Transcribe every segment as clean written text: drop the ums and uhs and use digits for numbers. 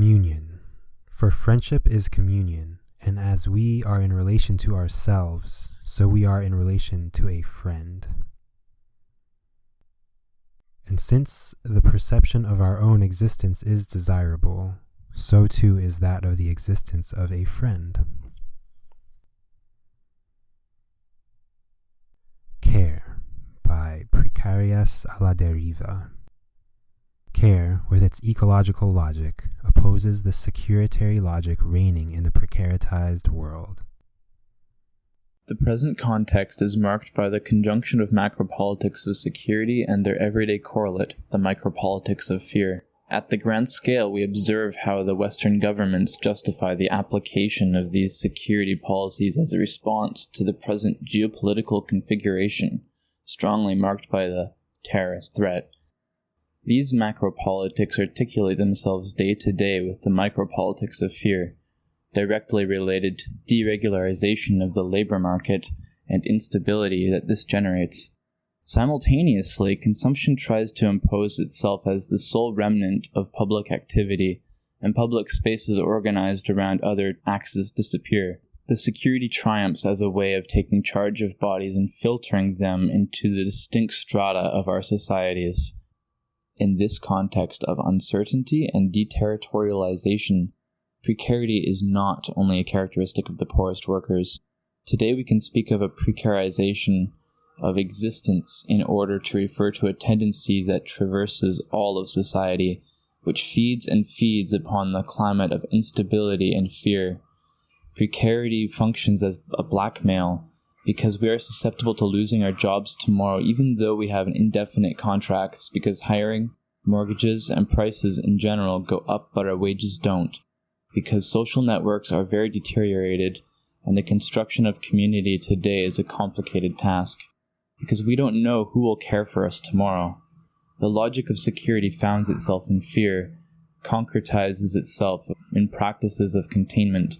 Communion. For friendship is communion, and as we are in relation to ourselves, so we are in relation to a friend. And since the perception of our own existence is desirable, so too is that of the existence of a friend. Care by Precarias a la Deriva. Care, with its ecological logic, opposes the securitary logic reigning in the precaritized world. The present context is marked by the conjunction of macropolitics of security and their everyday correlate, the micropolitics of fear. At the grand scale, we observe how the Western governments justify the application of these security policies as a response to the present geopolitical configuration, strongly marked by the terrorist threat. These macropolitics articulate themselves day to day with the micropolitics of fear, directly related to the deregularization of the labor market and instability that this generates. Simultaneously, consumption tries to impose itself as the sole remnant of public activity, and public spaces organized around other axes disappear. The security triumphs as a way of taking charge of bodies and filtering them into the distinct strata of our societies. In this context of uncertainty and deterritorialization, precarity is not only a characteristic of the poorest workers. Today we can speak of a precarization of existence in order to refer to a tendency that traverses all of society, which feeds and feeds upon the climate of instability and fear. Precarity functions as a blackmail because we are susceptible to losing our jobs tomorrow even though we have indefinite contracts, because hiring, mortgages, and prices in general go up but our wages don't, because social networks are very deteriorated and the construction of community today is a complicated task, because we don't know who will care for us tomorrow. The logic of security founds itself in fear, concretizes itself in practices of containment,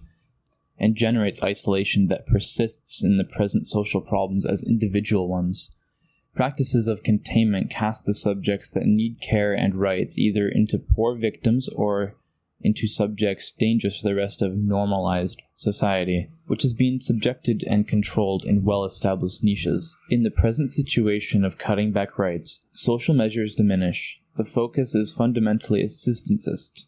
and generates isolation that persists in the present social problems as individual ones. Practices of containment cast the subjects that need care and rights either into poor victims or into subjects dangerous for the rest of normalized society, which is being subjected and controlled in well-established niches. In the present situation of cutting back rights, social measures diminish. The focus is fundamentally assistancist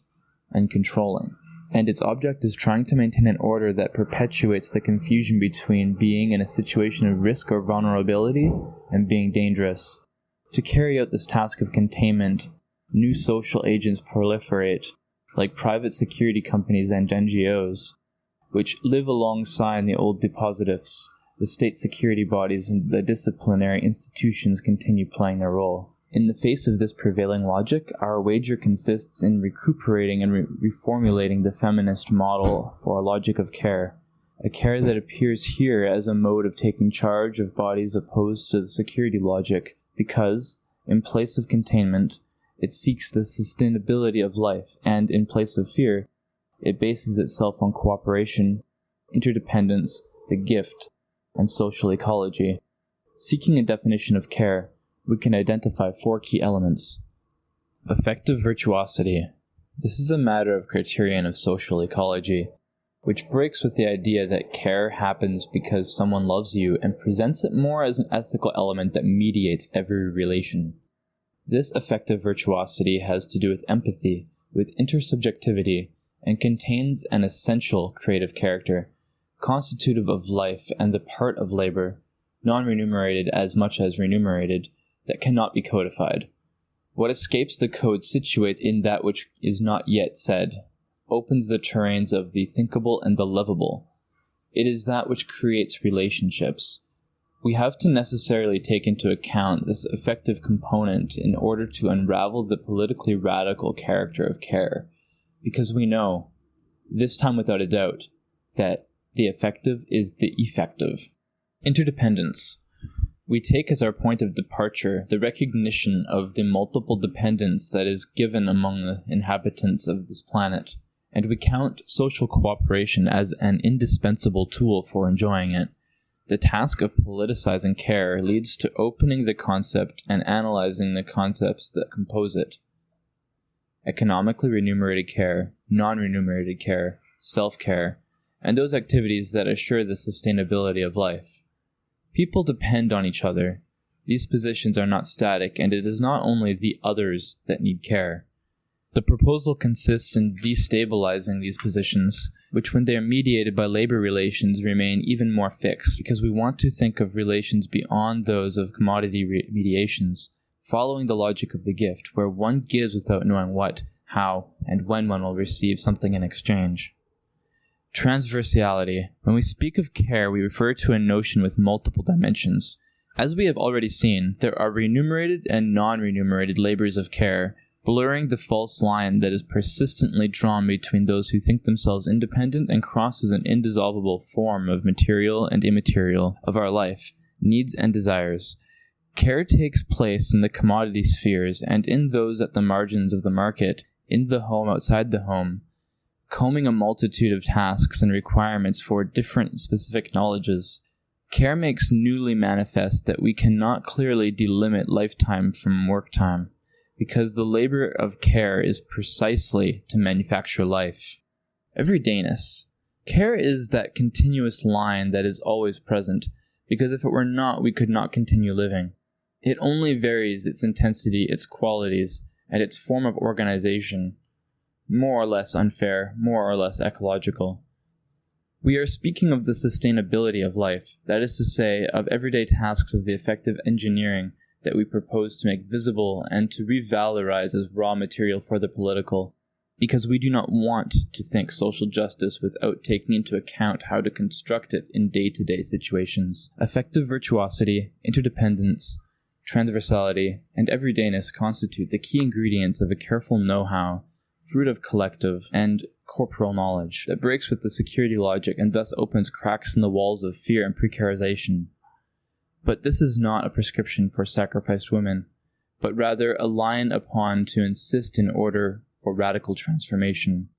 and controlling, and its object is trying to maintain an order that perpetuates the confusion between being in a situation of risk or vulnerability and being dangerous. To carry out this task of containment, new social agents proliferate, like private security companies and NGOs, which live alongside the old depositives. The state security bodies and the disciplinary institutions continue playing their role. In the face of this prevailing logic, our wager consists in recuperating and reformulating the feminist model for a logic of care, a care that appears here as a mode of taking charge of bodies opposed to the security logic, because, in place of containment, it seeks the sustainability of life, and in place of fear, it bases itself on cooperation, interdependence, the gift, and social ecology. Seeking a definition of care, we can identify 4 key elements. Affective virtuosity. This is a matter of criterion of social ecology, which breaks with the idea that care happens because someone loves you and presents it more as an ethical element that mediates every relation. This affective virtuosity has to do with empathy, with intersubjectivity, and contains an essential creative character, constitutive of life and the part of labor, non-remunerated as much as remunerated, that cannot be codified. What escapes the code situates in that which is not yet said, opens the terrains of the thinkable and the lovable. It is that which creates relationships. We have to necessarily take into account this affective component in order to unravel the politically radical character of care, because we know, this time without a doubt, that the affective is the effective. Interdependence. We take as our point of departure the recognition of the multiple dependence that is given among the inhabitants of this planet, and we count social cooperation as an indispensable tool for enjoying it. The task of politicizing care leads to opening the concept and analyzing the concepts that compose it. Economically remunerated care non-remunerated care, self-care, and those activities that assure the sustainability of life. People depend on each other. These positions are not static, and it is not only the others that need care. The proposal consists in destabilizing these positions, which when they are mediated by labor relations remain even more fixed, because we want to think of relations beyond those of commodity mediations, following the logic of the gift, where one gives without knowing what, how, and when one will receive something in exchange. Transversality. When we speak of care, we refer to a notion with multiple dimensions. As we have already seen, there are remunerated and non-remunerated labors of care, blurring the false line that is persistently drawn between those who think themselves independent and crosses an indissoluble form of material and immaterial of our life, needs and desires. Care takes place in the commodity spheres and in those at the margins of the market, in the home, outside the home, combing a multitude of tasks and requirements for different specific knowledges. Care makes newly manifest that we cannot clearly delimit lifetime from work time, because the labor of care is precisely to manufacture life. Everydayness. Care is that continuous line that is always present, because if it were not, we could not continue living. It only varies its intensity, its qualities, and its form of organization, more or less unfair, more or less ecological. We are speaking of the sustainability of life, that is to say, of everyday tasks of the effective engineering that we propose to make visible and to revalorize as raw material for the political, because we do not want to think social justice without taking into account how to construct it in day-to-day situations. Effective virtuosity, interdependence, transversality, and everydayness constitute the key ingredients of a careful know-how, fruit of collective and corporal knowledge, that breaks with the security logic and thus opens cracks in the walls of fear and precarization. But this is not a prescription for sacrificed women, but rather a line upon to insist in order for radical transformation.